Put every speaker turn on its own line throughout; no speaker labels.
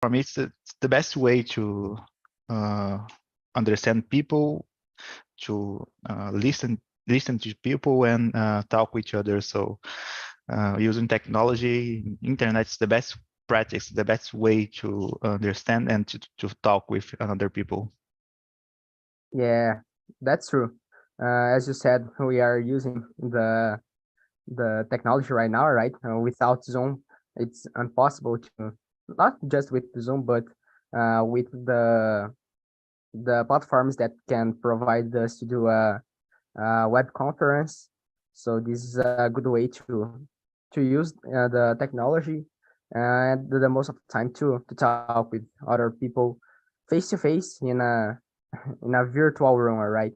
for me, it's the best way to understand people, to listen to people and talk with each other. So using technology, internet is the best practice, the best way to understand and to talk with other people.
Yeah, that's true. As you said, we are using the technology right now, right? Without Zoom, it's impossible to, not just with Zoom, but with the platforms that can provide us to do a web conference. So this is a good way to use the technology and the most of the time to talk with other people face to face in a virtual room, right?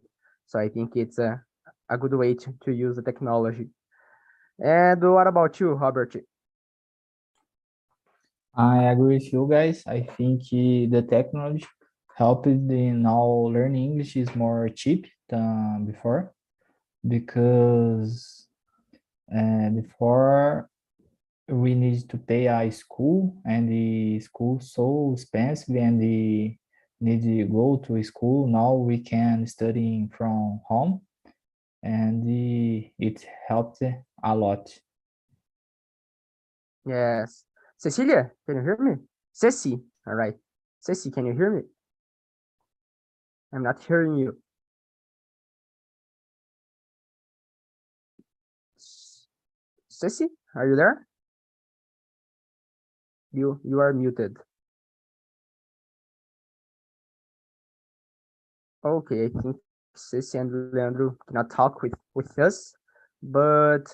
So I think it's a good way to use the technology. And what about you, Robert?
I agree with you guys. I think the technology helped in now learning English is more cheap than before, because before we need to pay a school, and the school so expensive, and the need to go to school. Now we can study from home, and it helped a lot.
Yes. Cecilia, can you hear me? Ceci, all right. Ceci, can you hear me? I'm not hearing you. Ceci, are you there? You are muted. Okay, I think Ceci and Leandro cannot talk with us, but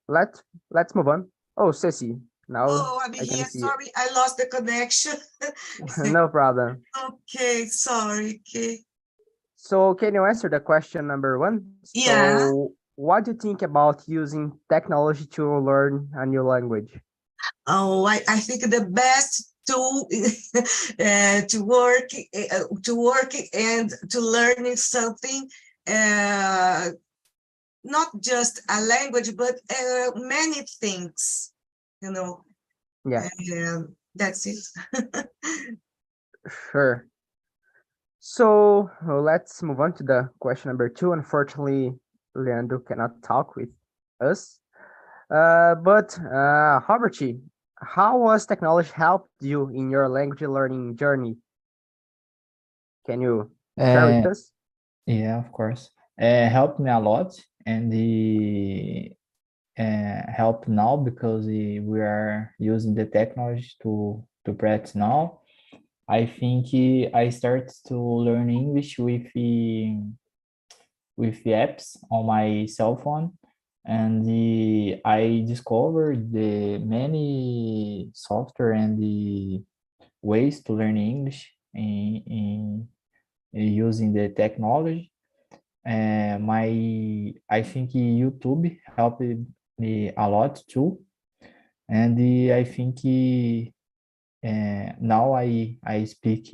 let's move on. Oh, Ceci, now
Oh, I'm
I can
here.
see you.
Sorry, I lost the connection.
No problem.
Okay, sorry. Okay.
So can you answer the question number one?
Yeah.
So what do you think about using technology to learn a new language?
Oh, I think the best tool to work and to learning something, not just a language, but many things, you know.
Yeah,
That's it.
sure. So let's move on to the question number two. Unfortunately, Leandro cannot talk with us. But Roberti, how has technology helped you in your language learning journey? Can you share with
Uh,
us?
yeah, of course. Helped me a lot, and the help now, because we are using the technology to practice now. I think I start to learn English with the apps on my cell phone, and I discovered the many software and the ways to learn English in using the technology. I think YouTube helped me a lot too, and I think now I speak.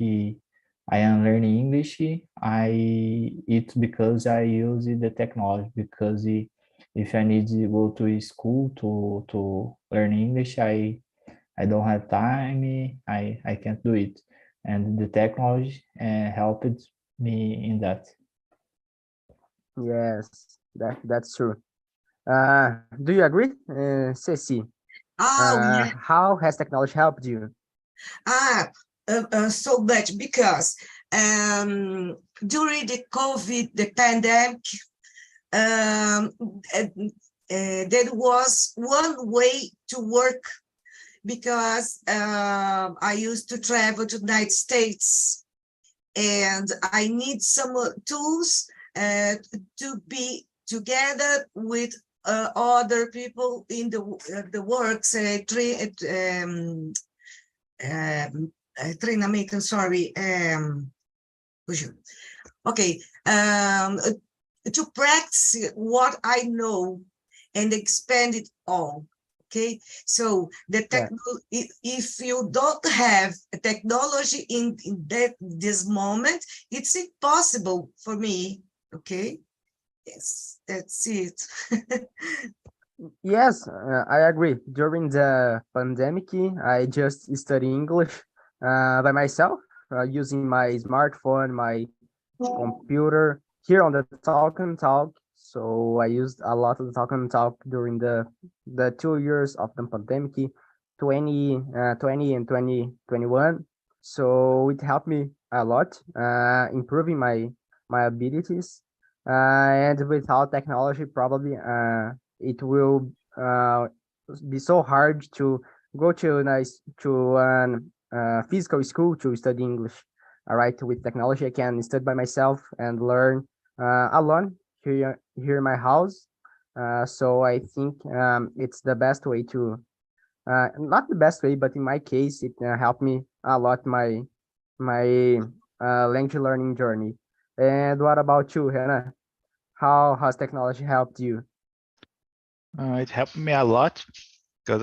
I am learning English. It's because I use the technology, because if I need to go to school to learn English, I don't have time. I can't do it, and the technology helped me in that.
Yes, that's true. Do you agree, Ceci?
Yeah.
How has technology helped you?
So much, because during the COVID, the pandemic, there was one way to work, because I used to travel to the United States, and I need some tools to be together with other people in the works, treinamento, sorry, okay, to practice what I know and expand it all. Okay, so the if you don't have technology in this moment, it's impossible for me. Okay, yes, that's it.
Yes, I agree. During the pandemic, I just study English by myself, using my smartphone, my computer here on the Talk and Talk. So I used a lot of the Talk and Talk during the 2 years of the pandemic, 2020 and 2021. So it helped me a lot, improving my abilities. And without technology, probably it will be so hard to go to nice to physical school to study English. All right, with technology, I can study by myself and learn alone here in my house. So I think it's the best way to, not the best way, but in my case, it helped me a lot my language learning journey. And what about you, Hannah? How has technology helped you?
It helped me a lot because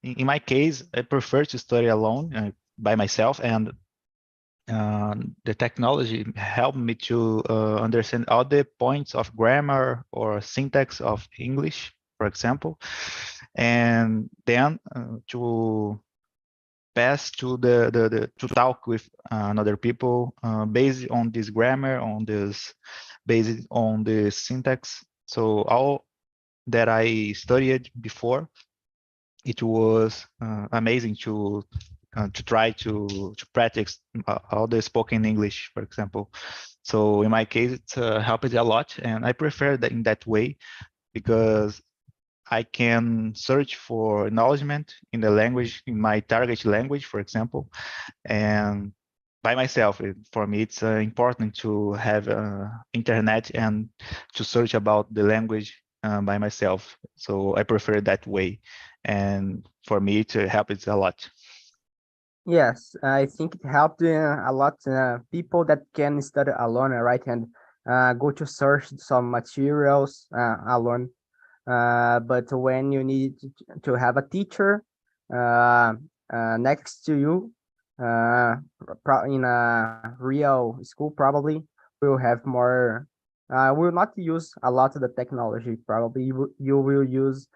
in my case, I prefer to study alone by myself, and the technology helped me to understand all the points of grammar or syntax of English, for example, and then to pass to to talk with other people based on this grammar, on this based on the syntax. So all that I studied before, it was amazing to try to practice all the spoken English, for example. So in my case, it helped a lot, and I prefer that in that way because I can search for acknowledgement in the language, in my target language, for example, and by myself. For me, it's important to have internet and to search about the language by myself. So I prefer that way, and for me, it helps a lot.
Yes, I think it helped a lot people that can study alone, right? And go to search some materials alone. But when you need to have a teacher uh, next to you in a real school, probably will have more. Will not use a lot of the technology. Probably you will use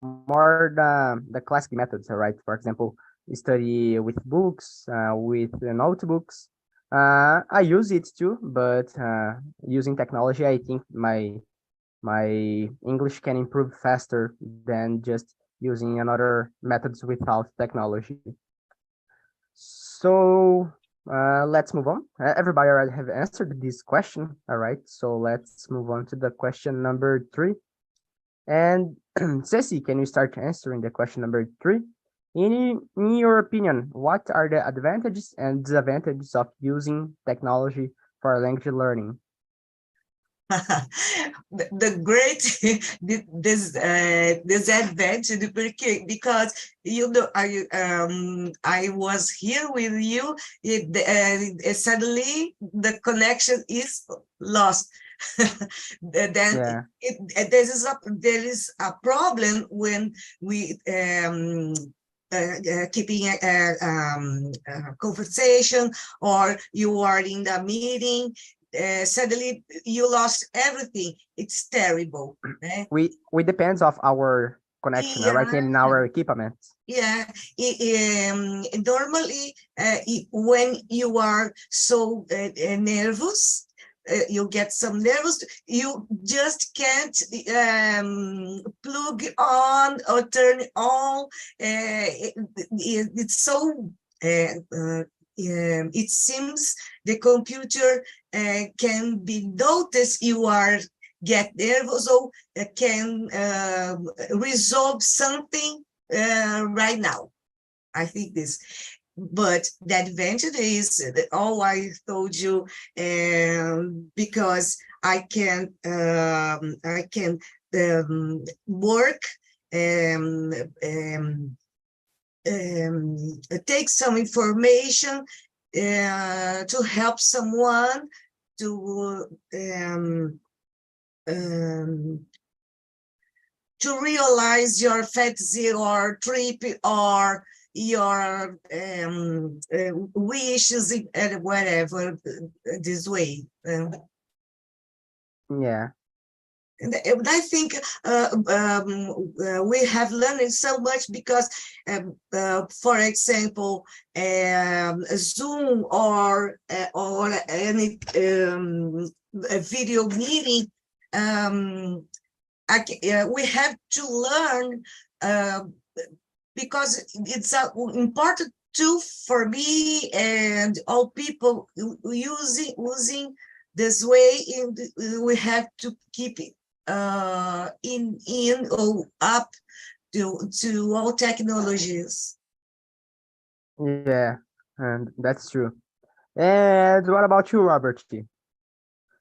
more the classic methods, right? For example, study with books, with notebooks. I use it too, but using technology, I think my English can improve faster than just using another methods without technology. So let's move on. Everybody already have answered this question. All right, so let's move on to the question number 3. And Ceci, can you start answering the question number 3? In your opinion, what are the advantages and disadvantages of using technology for language learning?
The great disadvantage because I was here with you, suddenly the connection is lost. Then
Yeah,
there is a problem when we keeping a conversation, or you are in the meeting, suddenly you lost everything. It's terrible.
we depends of our connection, right,
Yeah,
in our equipment.
yeah. Normally, when you are so nervous, you get some nervous, you just can't plug on or turn on. It's so it seems the computer can be noticed you are get nervous, or can resolve something right now. I think this, but the advantage is that all I told you, because I can work, take some information to help someone to realize your fantasy or trip or your wishes and whatever, this way.
Yeah,
And I think we have learned so much because, for example, Zoom or any a video meeting, we have to learn because it's an important tool for me and all people using this way. We have to keep it in or up to all technologies.
Yeah, and that's true. And what about you, Robert?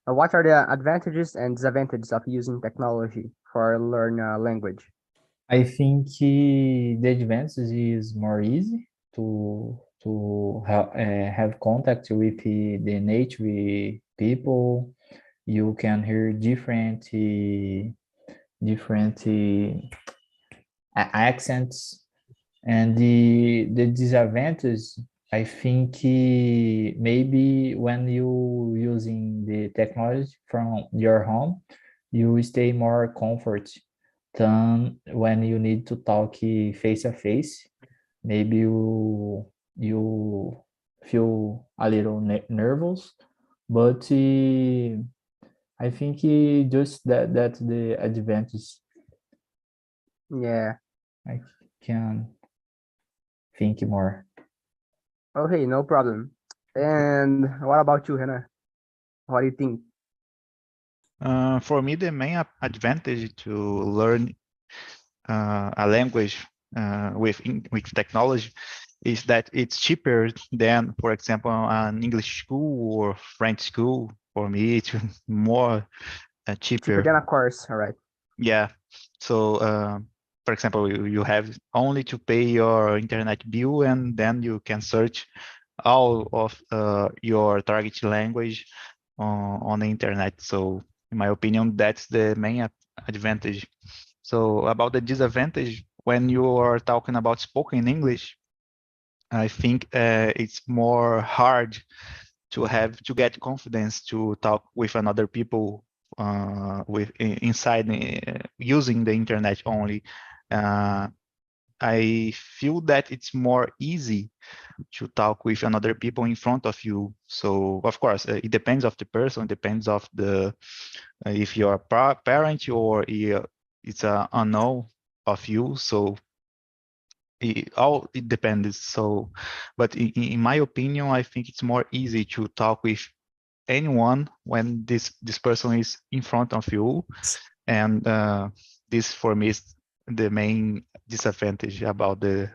What are the advantages and disadvantages of using technology for learn a language?
I think the advantage is more easy to have contact with the native people. You can hear different accents, and the disadvantage, I think, maybe when you using the technology from your home, you stay more comfort than when you need to talk face to face. Maybe you feel a little nervous, but I think just that's the advantage.
Yeah.
I can think more.
Okay, no problem. And what about you, Hannah? What do you think?
For me, the main advantage to learn a language with technology is that it's cheaper than, for example, an English school or French school. For me, it's more
Cheaper
cheaper.
than a course, all right.
Yeah. So, for example, you have only to pay your internet bill, and then you can search all of your target language on the internet. So, in my opinion, that's the main advantage. So, about the disadvantage, when you are talking about spoken English, I think it's more hard to get confidence to talk with another people inside using the internet only. Uh, I feel that it's more easy to talk with another people in front of you. So of course, it depends of the person, depends of the if you're a parent or it's a unknown of you. So it depends. So, but in my opinion, I think it's more easy to talk with anyone when this person is in front of you, and this for me is the main disadvantage about the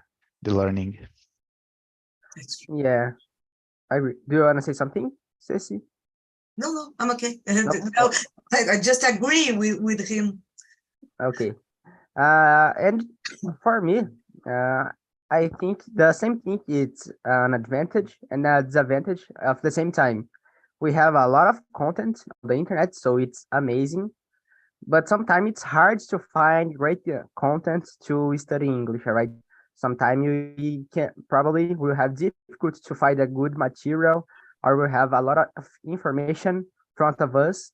learning.
Yeah, I agree. Do you want to say something, Ceci?
No, I'm okay.
No?
No, I just agree with him.
Okay. And for me, I think the same thing is an advantage and a disadvantage at the same time. We have a lot of content on the internet, so it's amazing. But sometimes it's hard to find great content to study English, right? Sometimes you can probably will have difficulty to find a good material, or will have a lot of information in front of us,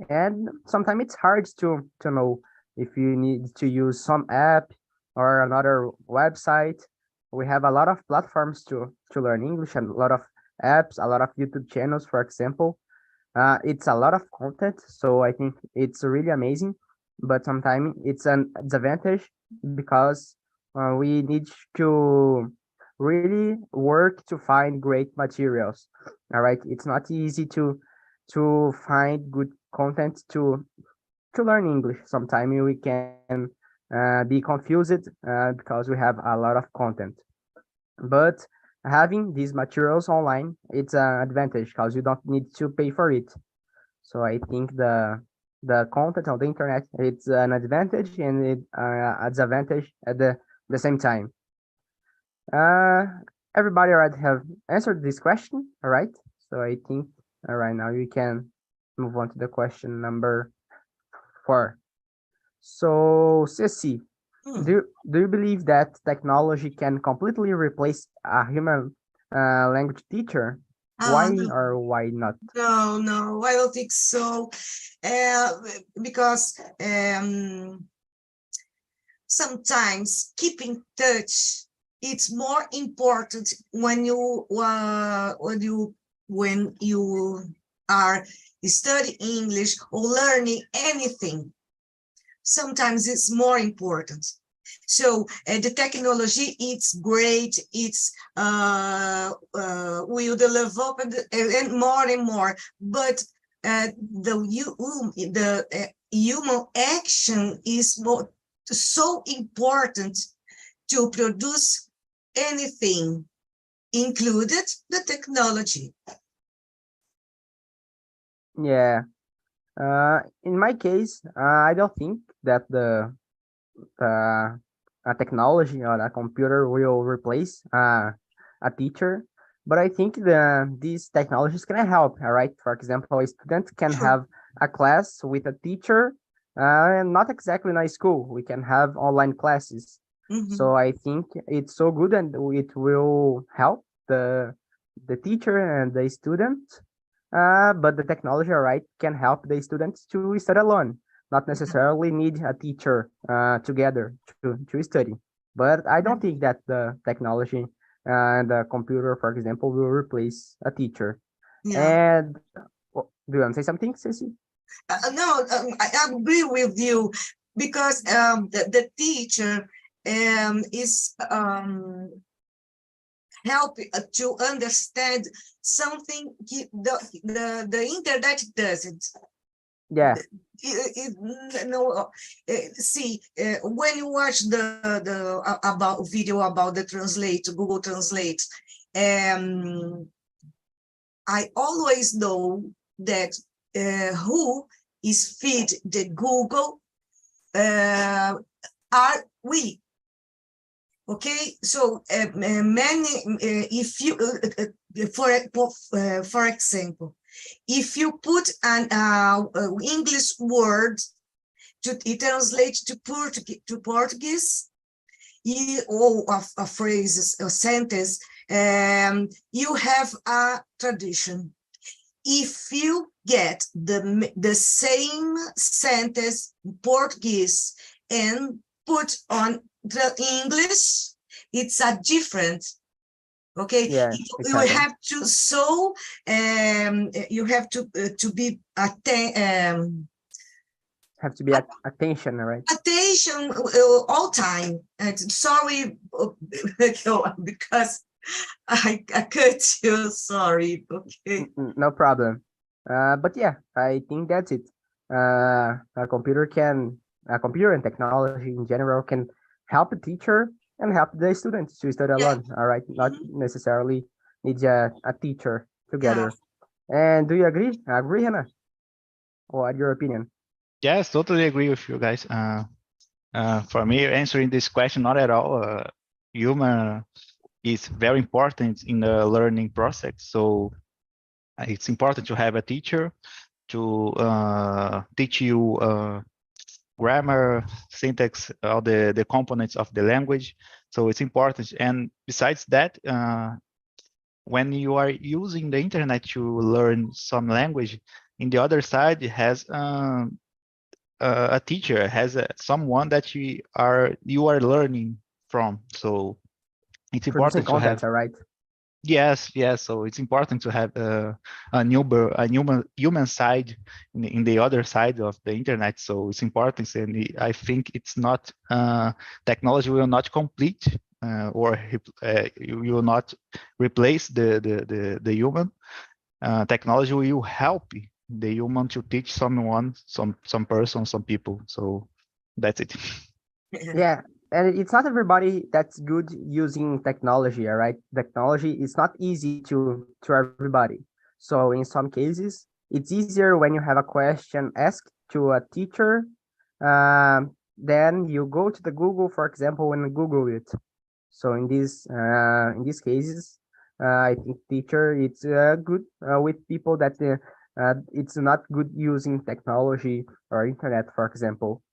and sometimes it's hard to know if you need to use some app or another website. We have a lot of platforms to learn English and a lot of apps, a lot of YouTube channels, for example. It's a lot of content, so I think it's really amazing, but sometimes it's an disadvantage because we need to really work to find great materials. All right, it's not easy to find good content to learn English. Sometimes we can be confused because we have a lot of content. But having these materials online, it's an advantage because you don't need to pay for it. So I think the content on the internet, it's an advantage and it a disadvantage at the same time. Uh, Everybody already have answered this question, all right? So I think right now we can move on to the question number 4. So, Ceci, do you believe that technology can completely replace a human language teacher? Why
No,
or why not?
no, I don't think so. Uh, because sometimes keeping touch, it's more important when you are studying English or learning anything. Sometimes it's more important. So the technology, it's great. It's will develop and more. But the human action is more so important to produce anything, included the technology.
Yeah. In my case, I don't think that the a technology or a computer will replace a teacher, but I think these technologies can help. All right, for example, a student can
Sure.
have a class with a teacher, and not exactly in a school. We can have online classes.
Mhm.
So I think it's so good, and it will help the teacher and the student. But the technology, all right, can help the students to study alone, not necessarily need a teacher together to study. But I don't think that the technology and the computer, for example, will replace a teacher.
Yeah.
And do you want to say something, Ceci?
No, I agree with you because the teacher is help to understand something the internet doesn't.
Yeah,
No, see, when you watch the about video about the translate, Google Translate, I always know that who is feed the Google are we. Okay, so many, if you, for example, if you put an English word to translate to Portuguese, or a phrase, a sentence, you have a tradition. If you get the same sentence in Portuguese and put on the English, it's a different. Okay,
yeah,
you
exactly.
have to you have to be
Have to be attention, right?
attention all time. And sorry, because I cut you. Sorry. Okay.
No problem. But yeah, I think that's it. A computer and technology in general can help the teacher and help the students to study
Yeah.
alone. All right, not necessarily need a teacher
Yeah.
together. And do you agree? Agree, Hannah? What your opinion?
Yes, totally agree with you guys. For me, answering this question, not at all. Humor is very important in the learning process. So it's important to have a teacher to teach you grammar, syntax, all the components of the language. So it's important. And besides that, when you are using the internet to learn some language, in the other side, it has a teacher, has someone that you are learning from. So it's
Producing
important to
content,
have.
all right?
Yes, yes. So it's important to have a human side in the other side of the internet. So it's important, and I think it's not technology will not complete or you will not replace the human. Technology will help the human to teach someone, some person, some people. So that's it.
Yeah, and it's not everybody that's good using technology, all right? Technology is not easy to everybody. So in some cases, it's easier when you have a question asked to a teacher. Then you go to the Google, for example, and Google it. So in these cases, I think teacher it's good with people that it's not good using technology or internet, for example.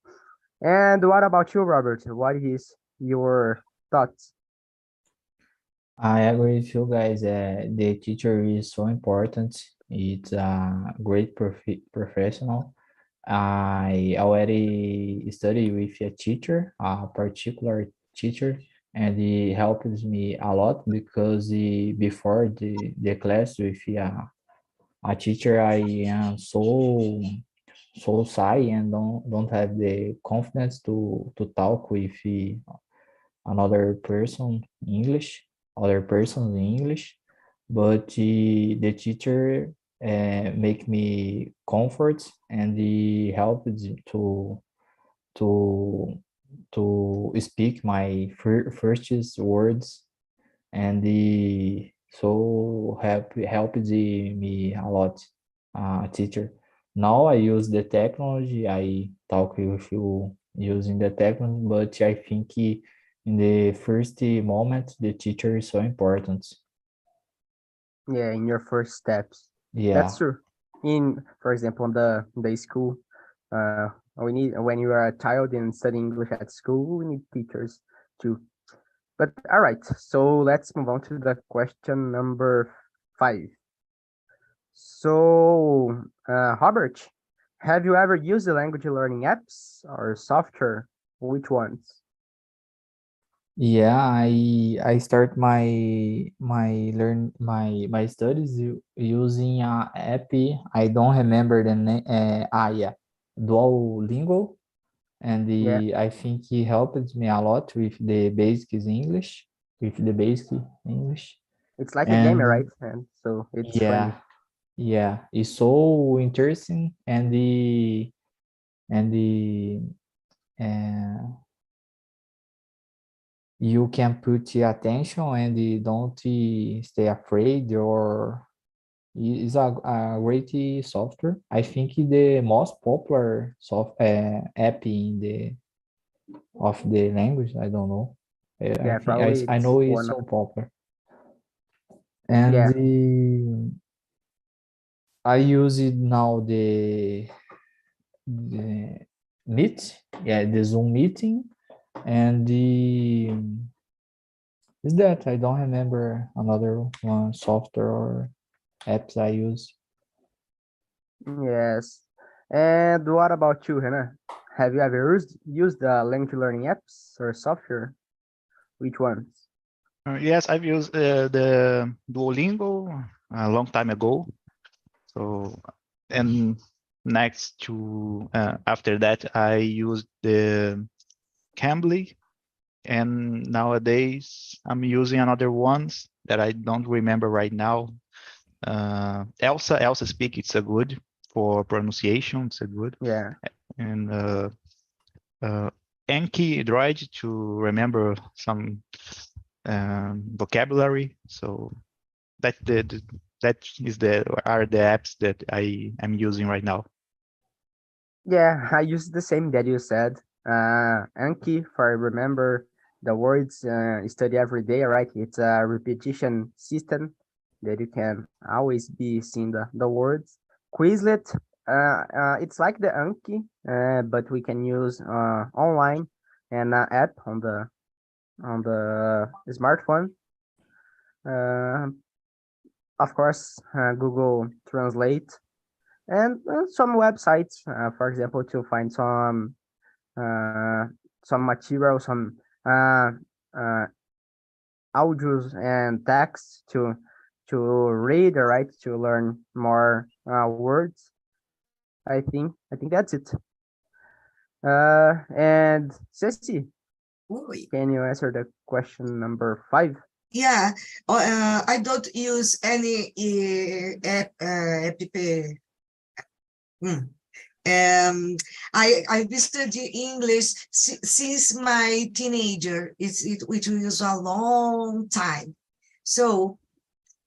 And what about you, Robert? What is your thoughts?
I agree with you guys. The teacher is so important. It's a great professional. I already studied with a teacher, a particular teacher, and he helped me a lot because before the class with a teacher, I am so shy and don't have the confidence to talk with another person English, other persons in English, but the teacher make me comfort and he helped to to speak my first words and he so helped me a lot, teacher. Now I use the technology. I talk with you using the technology, but I think in the first moment the teacher is so important.
Yeah, in your first steps. That's
Yeah,
true. For example, in the school, we need when you are a child and studying English at school, we need teachers too. But all right, so let's move on to the question number 5. So, Robert, have you ever used the language learning apps or software? Which ones?
yeah. I start my studies using a app. I don't remember the name. Yeah, Duolingo. And
Yeah,
I think he helped me a lot with the basics English, with the basic English.
it's like a game, right?
And
And so it's funny.
yeah, yeah, it's so interesting, and the uh, you can put your attention and don't stay afraid or it's a great software. I think the most popular app in the of the language. I don't know. I
Yeah,
think
probably
I
it's
know it's
one of,
so popular. And
yeah,
I use it now the Meet, yeah, the Zoom meeting, and the is that I don't remember another one software or apps I use.
yes. And what about you, Hannah? Have you ever used the language learning apps or software? Which ones?
Yes, I've used the Duolingo a long time ago. So, and next to after that, I used the Cambly, and nowadays I'm using another ones that I don't remember right now. Elsa Speak, it's a good for pronunciation. It's a good,
Yeah,
and Enki Droid to remember some vocabulary. So that that is the are the apps that I am using right now.
yeah, I use the same that you said. Anki, if I remember the words, study every day, right? It's a repetition system that you can always be seeing the words. Quizlet, it's like the Anki, but we can use online and app on the smartphone. Uh, of course, Google Translate and some websites, for example, to find uh, some material, some uh, audios and texts to read, right? To learn more words. I think that's it. And Ceci,
Oi.
can you answer the question number 5?
Yeah, I don't use any app. Hmm. I've studied English since my teenager. It was a long time. So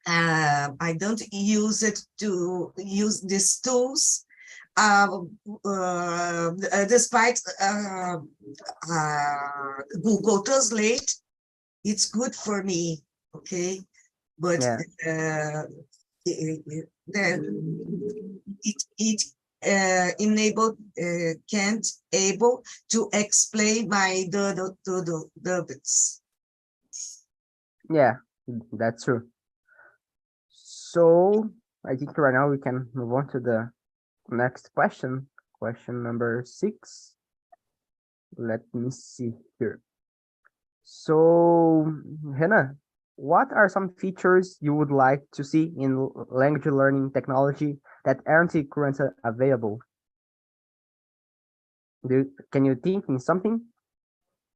I don't use it to use these tools. Despite Google Translate, it's good for me. Okay, but
Yeah,
it enabled can't able to explain my the bits.
yeah, That's true. So I think right now we can move on to the next question. Question number 6. Let me see here. So, Hannah, what are some features you would like to see in language learning technology that aren't currently available? Can you think in something?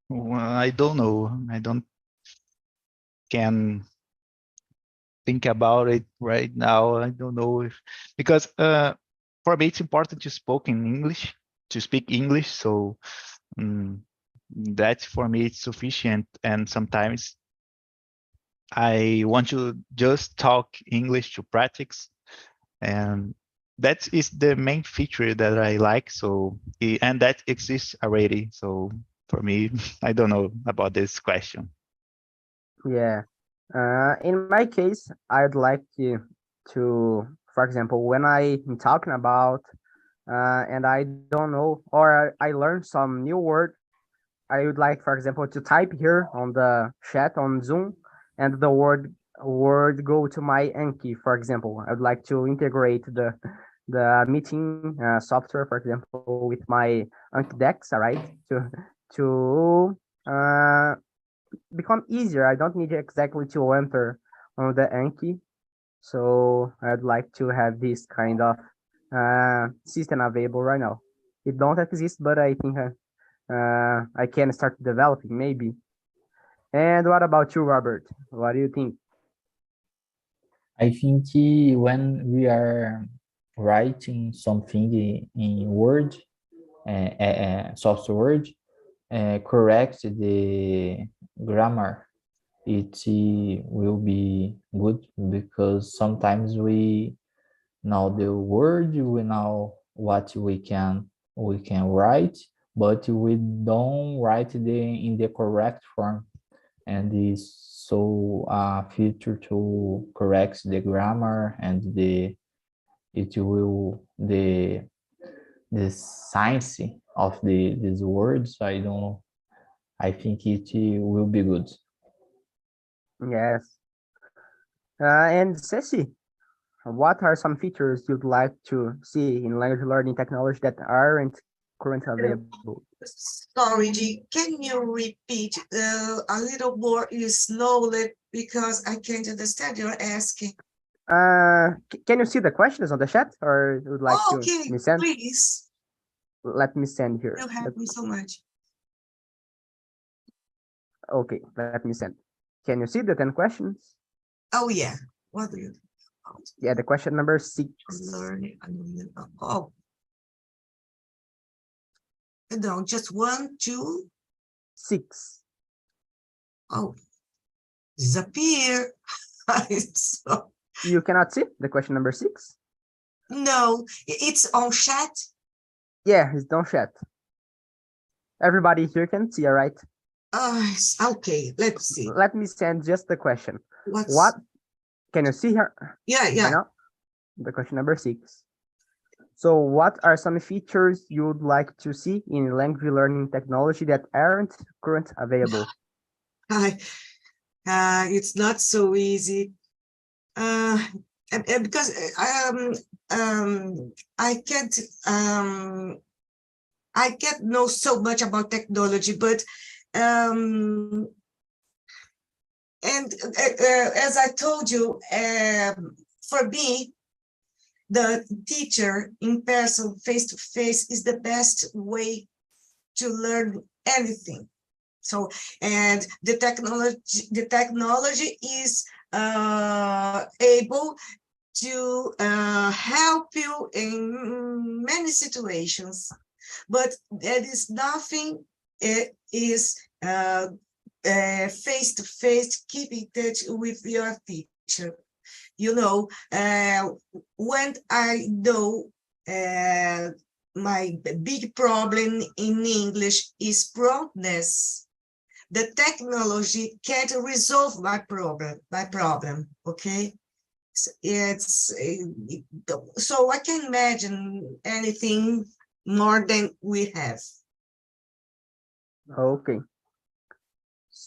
Well, I don't know. I don't can think about it right now. I don't know if because for me it's important to speak English. So that for me it's sufficient. And sometimes I want to just talk English to practice, and that is the main feature that I like. So and that exists already. So for me, I don't know about this question.
Yeah. In my case, I'd like to, for example, when I'm talking about and I don't know, or I learn some new word, I would like, for example, to type here on the chat on Zoom, and the word go to my Anki, for example. I would like to integrate the meeting software, for example, with my Anki Dex, all right, to become easier. I don't need exactly to enter on the Anki. So I'd like to have this kind of system available right now. It don't exist, but I think I can start developing maybe. And what about you, Robert? What do you think?
I think when we are writing something in Word, software Word, correct the grammar, it will be good, because sometimes we know the word, we know what we can write, but we don't write in the correct form, and is so feature to correct the grammar and it will the science of these words. I don't know. I think it will be good.
Yes. And Ceci, what are some features you'd like to see in language learning technology that aren't currently available?
Sorry, G, can you repeat a little more slowly, because I can't understand you're asking.
Can you see the questions on the chat, or you would like to
Okay,
me send?
please.
Let me send here.
You help me so much.
Okay, let me send. Can you see the 10 questions?
Oh, yeah. What do you think about
Yeah, the question number 6.
learning? Oh, no, just 1, 2.
6.
Oh, disappear. So,
You cannot see the question number 6?
no, it's on chat.
Yeah, it's don't chat. Everybody here can see, all right?
Okay, let's see.
Let me send just the question.
What's
What can you see here?
Yeah,
Right
yeah.
now? The question number 6. So what are some features you would like to see in language learning technology that aren't currently available?
It's not so easy. Because I can't know so much about technology, but and as I told you, for me, the teacher in person, face to face, is the best way to learn anything. So, and the technology is able to help you in many situations, but there is nothing is face to face, keep in touch with your teacher. You know, when I know my big problem in English is promptness, the technology can't resolve my problem, okay? It's so I can imagine anything more than we have.
Okay.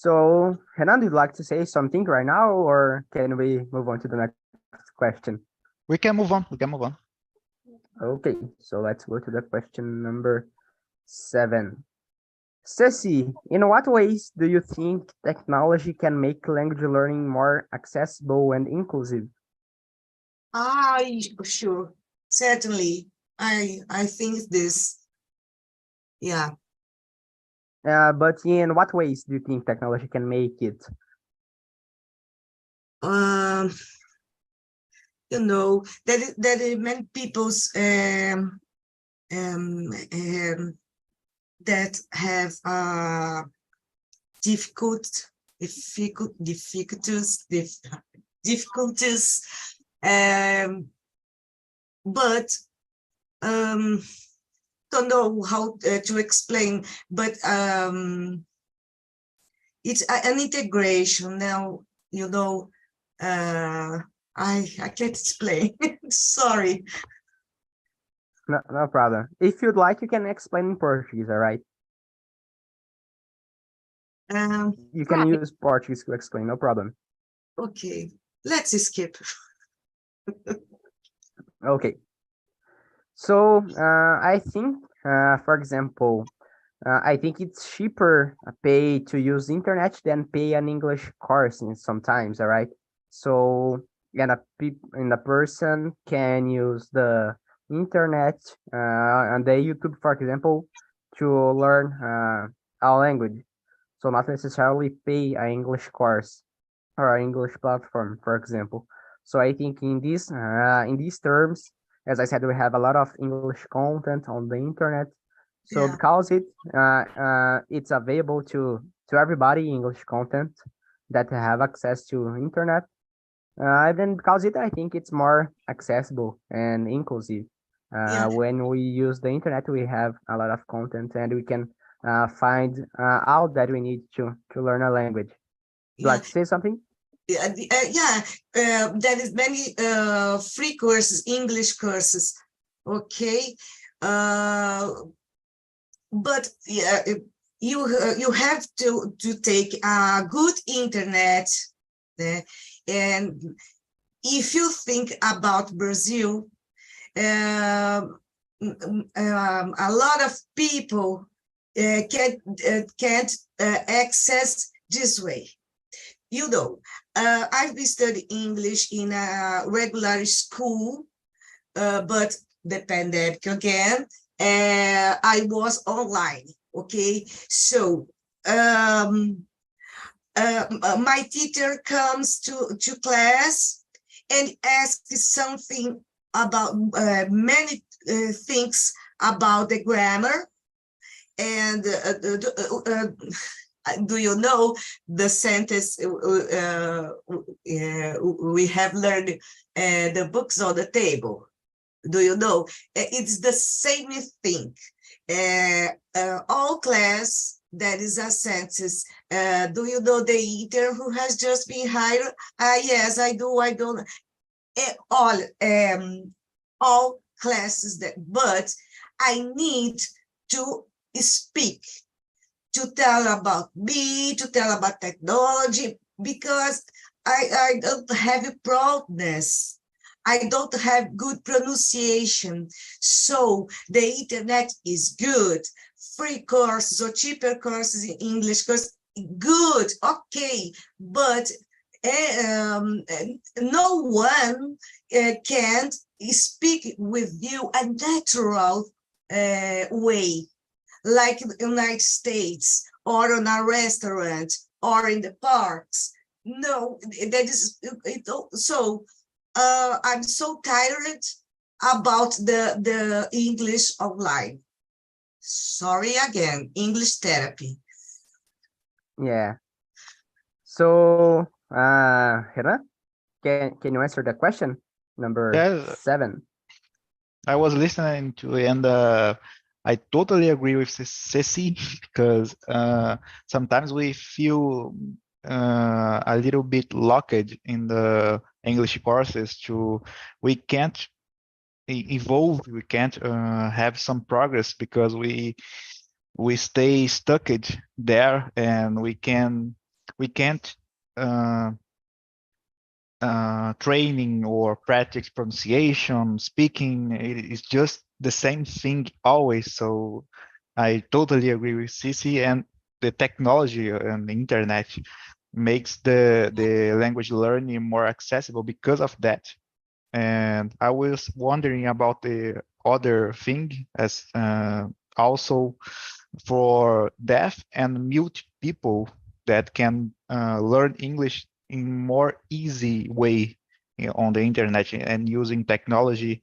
So, Renan, would you like to say something right now, or can we move on to the next question?
We can move on. We can move on.
Okay, so let's go to the question number 7. Ceci, in what ways do you think technology can make language learning more accessible and inclusive?
Sure, certainly. I think this, yeah.
But in what ways do you think technology can make it?
You know, that many people's that have difficulties, but don't know how to explain, but it's an integration now, you know. I can't explain. Sorry.
No problem. If you'd like, you can explain in Portuguese, all right? You can use Portuguese to explain, no problem.
Okay, let's skip.
Okay. So I think, for example, I think it's cheaper pay to use internet than pay an English course in sometimes, all right? So and a person can use the internet and the YouTube, for example, to learn a language. So not necessarily pay an English course or an English platform, for example. So I think in these terms, as I said, we have a lot of English content on the internet. So
Yeah.
because it's available to everybody, English content that have access to internet, then because I think it's more accessible and inclusive.
Yeah.
When we use the internet, we have a lot of content and we can find all that we need to learn a language. Would you like to say something?
There is many free courses, English courses. Okay. But yeah, you have to take a good internet, and if you think about Brazil, a lot of people can't access this way. You know, I've been studying English in a regular school, but the pandemic again, I was online. Okay, so my teacher comes to class and asks something about many things about the grammar, and do you know the sentence we have learned the books on the table? Do you know? It's the same thing. All class, there is a sentence. Do you know the intern who has just been hired? Yes, I do. I don't. All classes that, but I need to speak, to tell about me, to tell about technology, because I don't have proudness. I don't have good pronunciation. So the internet is good. Free courses or cheaper courses in English course, good, okay, but no one can speak with you a natural way, like in the United States, or in a restaurant, or in the parks. No, that is it. So I'm so tired about the English online. Sorry again, English therapy.
Yeah. So, Hera, can you answer the question number 7?
I was listening to it, and I totally agree with Ceci, because sometimes we feel a little bit locked in the English courses. We can't evolve, we can't have some progress because we stay stuck there, and we can we can't training or practice pronunciation, speaking. It's just the same thing always. So I totally agree with Cici, and the technology and the internet makes the language learning more accessible because of that. And I was wondering about the other thing as also for deaf and mute people that can learn English in more easy way, on the internet and using technology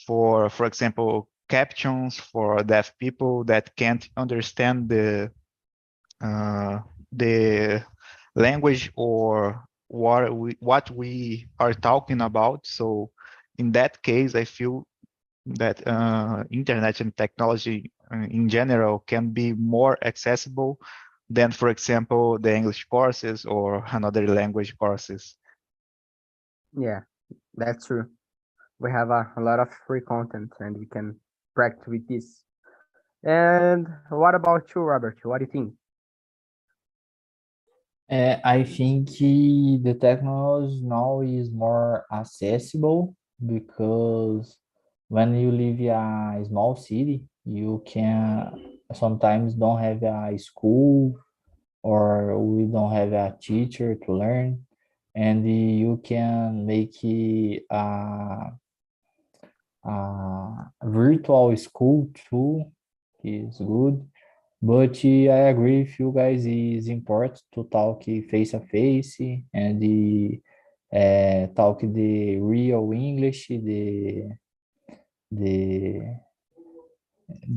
for example, captions for deaf people that can't understand the language or what we are talking about. So in that case, I feel that internet and technology in general can be more accessible than, for example, the English courses or another language courses.
Yeah, that's true. We have a lot of free content and we can practice with this. And what about you, Robert? What do you think?
I think the technology now is more accessible because when you live in a small city, you can sometimes don't have a school or we don't have a teacher to learn, and you can make a virtual school too is good. But I agree with you guys, it's important to talk face to face and talk the real English, the the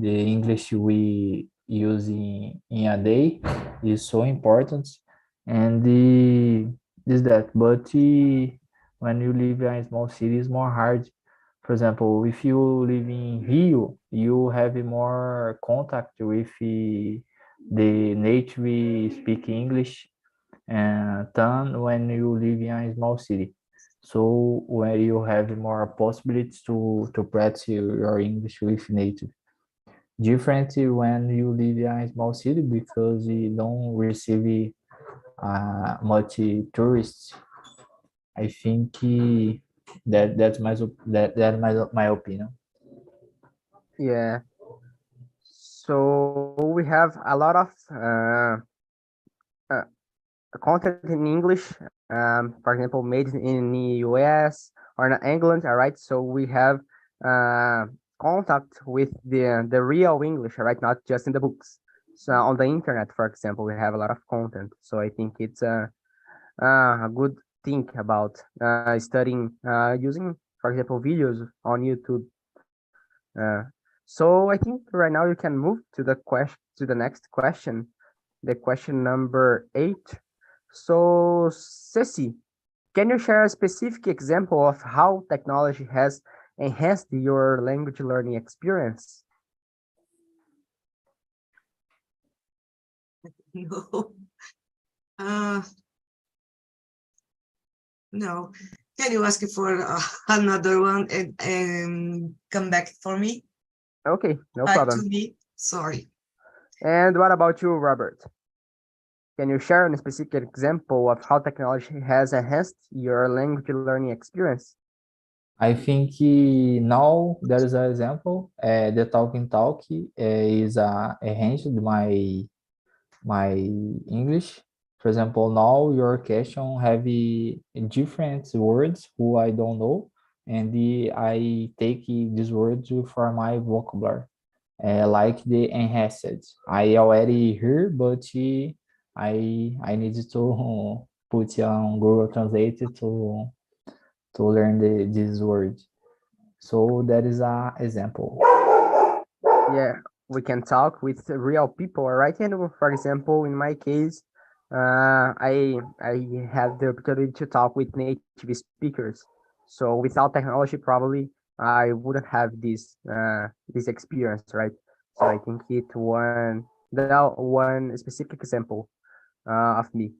English we use in a day is so important. And is that, but when you live in a small city, it's more hard. For example, if you live in Rio, you have more contact with the native speak English than when you live in a small city. So where you have more possibilities to practice your English with native. Different when you live in a small city because you don't receive much tourists. I think that's my opinion.
Yeah. So we have a lot of uh, content in English, for example, made in the US or in England, all right? So we have uh, contact with the real English, all right? Not just in the books. So on the internet, for example, we have a lot of content. So I think it's a good thing about studying using, for example, videos on YouTube. Uh, so I think right now you can move to the next question, the question number 8. So, Ceci, can you share a specific example of how technology has enhanced your language learning experience?
No. Uh, no. Can you ask for another one and come back for me?
Okay, no
Back to
problem.
me. Sorry.
And what about you, Robert? Can you share a specific example of how technology has enhanced your language learning experience?
I think now there is an example. The Talking Talk is enhanced my English. For example, now your question have different words who I don't know, and I take these words for my vocabulary, like the enhanced. I already hear, but I need to put on Google Translate to learn this word. So that is an example.
Yeah, we can talk with real people, right? And for example, in my case, I have the opportunity to talk with native speakers. So without technology, probably I wouldn't have this experience, right? So I think one specific example of me.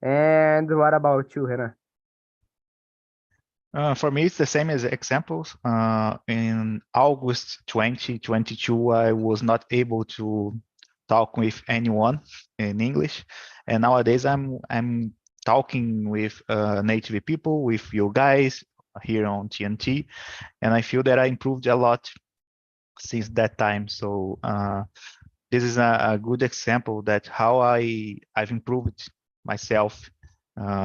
And what about you, Hannah?
For me, it's the same as examples. In August 2022, I was not able to talk with anyone in English. And nowadays I'm talking with native people, with you guys here on TNT, and I feel that I improved a lot since that time. So this is a good example that how I've improved myself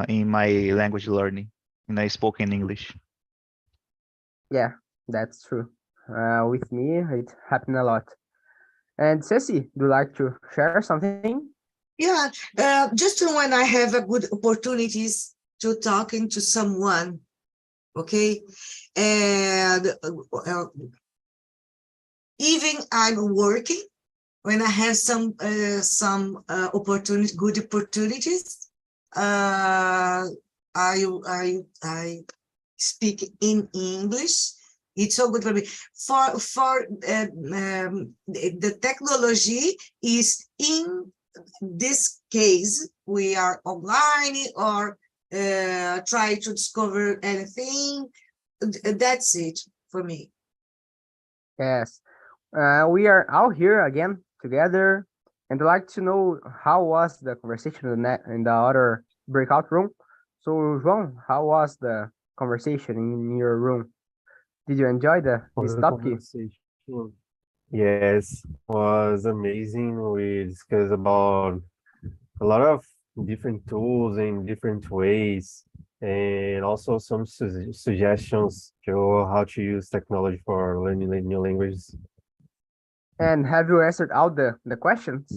in my language learning, in I spoken English.
Yeah, that's true. With me, it happened a lot. And Ceci, do you like to share something?
Yeah, just when I have a good opportunities to talking to someone, okay, and even I'm working, when I have some good opportunities, I speak in English. It's so good for me. The technology is in this case, we are online or try to discover anything. That's it for me.
Yes. We are all here again together, and I'd like to know how was the conversation in the other breakout room. So, João, how was the conversation in your room? Did you enjoy this
The
topic?
conversation, yes, was amazing. We discussed about a lot of different tools in different ways, and also some suggestions to how to use technology for learning new languages.
And have you answered all the questions?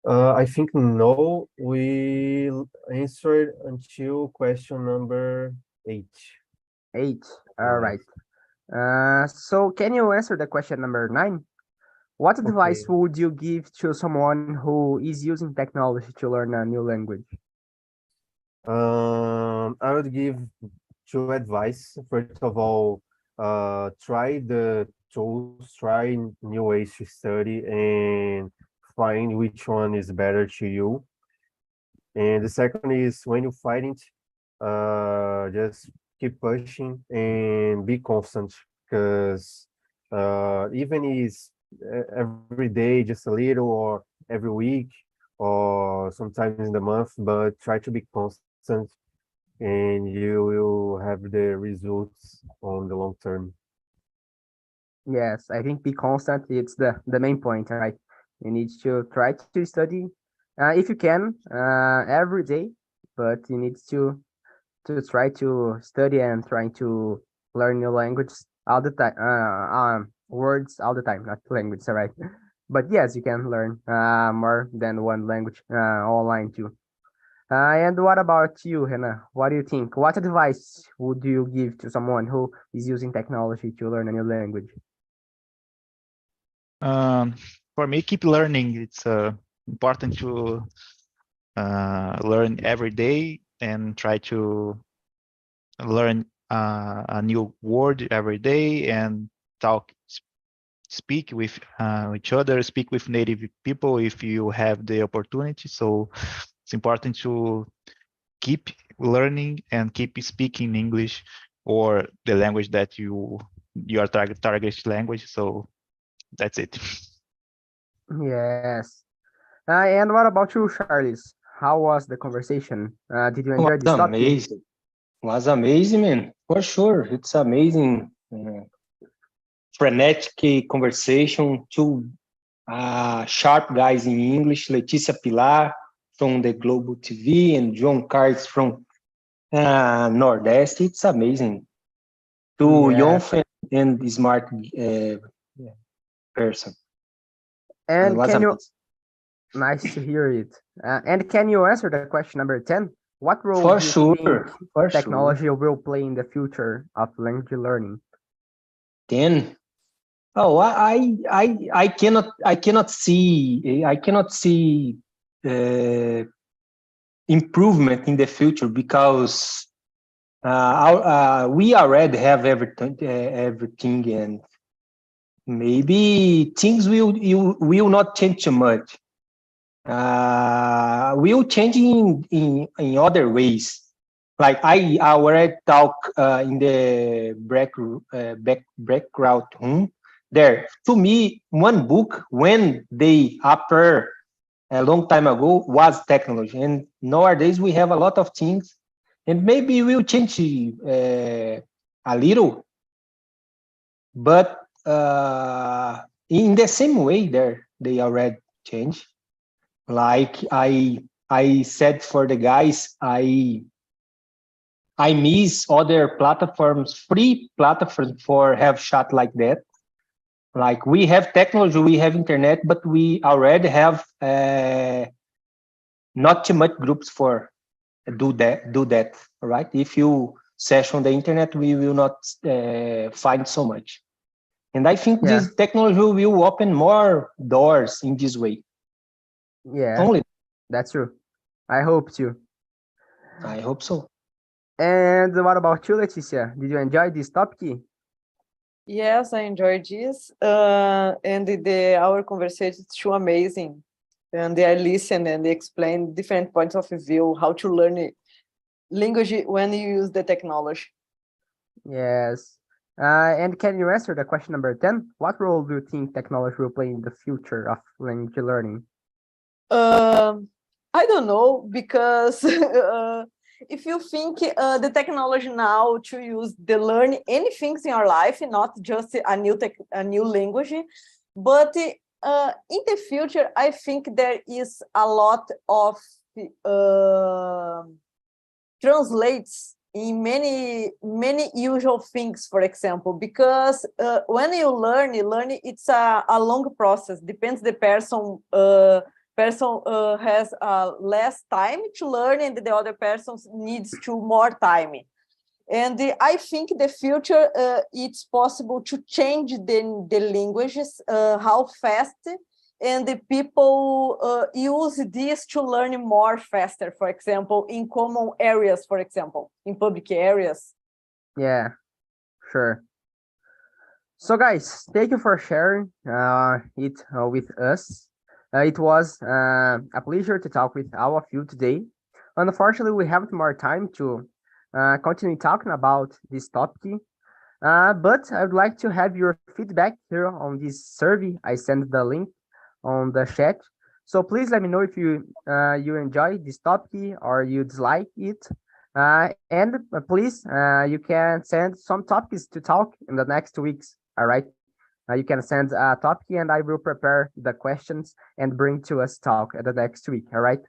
I think no, we answered until question number 8.
8. All right. So can you answer the question number 9? What advice
Okay.
would you give to someone who is using technology to learn a new language?
I would give 2 advice. First of all, try the tools, try new ways to study and find which one is better to you. And the second is when you find it, just keep pushing and be constant because even is every day, just a little, or every week, or sometimes in the month, but try to be constant and you will have the results on the long term.
Yes, I think be constant. It's the main point, right? You need to try to study, if you can, every day, but you need to try to study and trying to learn new language all the time. Words all the time, not language, all right? But yes, you can learn more than one language online too. And what about you, Hannah? What do you think? What advice would you give to someone who is using technology to learn a new language?
For me, keep learning. It's important to learn every day and try to learn a new word every day and speak with each other, speak with native people if you have the opportunity. So it's important to keep learning and keep speaking English or the language that your target language. So that's it.
Yes. And what about you, Charles? How was the conversation? Did you enjoy
Was
this topic?
amazing. Was amazing, man. For sure. It's amazing. Frenetic conversation. Two sharp guys in English. Leticia Pilar from the Global TV and John Carlos from Nordeste. It's amazing. Two young and smart person.
And
was
can
amazing.
you? Nice to hear it. And can you answer the question number 10? What role
For
do you
sure.
think
For
technology
sure.
will play in the future of language learning?
10. Oh, I cannot see improvement in the future because we already have everything, and maybe things will not change too much. Will change in other ways. Like I already talk in the breakout room there. To me, one book when they appear a long time ago was technology, and nowadays we have a lot of things, and maybe we'll change a little, but in the same way there they already change. Like I said for the guys, I miss other platforms, free platforms for have chat like that. Like we have technology, we have internet, but we already have not too much groups for do that, right? If you search on the internet, we will not find so much. And I think
Yeah.
this technology will open more doors in this way.
Yeah,
Only,
that's true. I hope too.
I hope so.
And what about you, Leticia? Did you enjoy this topic?
Yes, I enjoyed this. And our conversation is too amazing. And they listen and they explain different points of view, how to learn language when you use the technology.
Yes. And can you answer the question number 10? What role do you think technology will play in the future of language learning?
I don't know, because if you think the technology now to use the learn anything in your life, not just a new language, but in the future, I think there is a lot of translates in many usual things, for example, because when you learn it's a long process. Depends the person. Person has less time to learn, and the other person needs to more time. And I think the future it's possible to change the languages, how fast, and the people use this to learn more faster, for example, in common areas, for example, in public areas.
Yeah, sure. So guys, thank you for sharing it with us. It was a pleasure to talk with all of you today. Unfortunately, we haven't more time to continue talking about this topic. But I would like to have your feedback here on this survey. I sent the link on the chat. So please let me know if you enjoy this topic or you dislike it. And please, you can send some topics to talk in the next weeks. All right. You can send a topic and I will prepare the questions and bring to us talk at the next week. All right.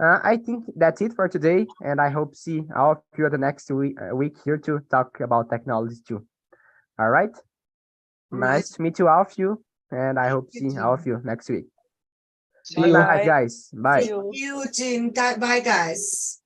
I think that's it for today, and I hope see all of you at the next week here to talk about technology too. All right.
Right.
Nice to meet you all of you, and I hope
You
see
too.
all of you next week.
See
Bye
you.
bye, guys. Bye.
See you.
You, team. Bye, guys.